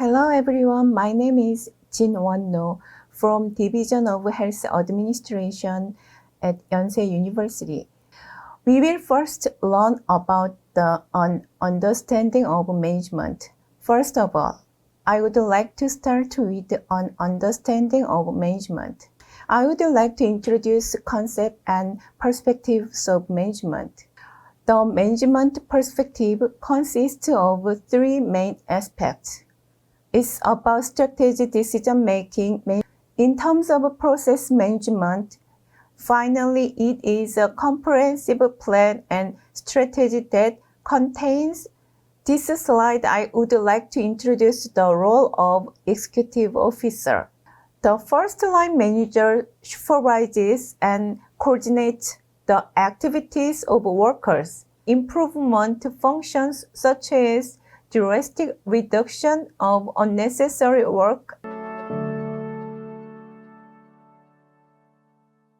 Hello everyone, my name is Jin Won-no from Division of Health Administration at Yonsei University. We will first learn about the understanding of management. First of all, I would like to start with an understanding of management. I would like to introduce concept and perspectives of management. The management perspective consists of three main aspects. It's about strategy decision making in terms of process management. Finally, it is a comprehensive plan and strategy that contains. This slide, I would like to introduce the role of executive officer. The first line manager supervises and coordinates the activities of workers. Improvement functions such as drastic reduction of unnecessary work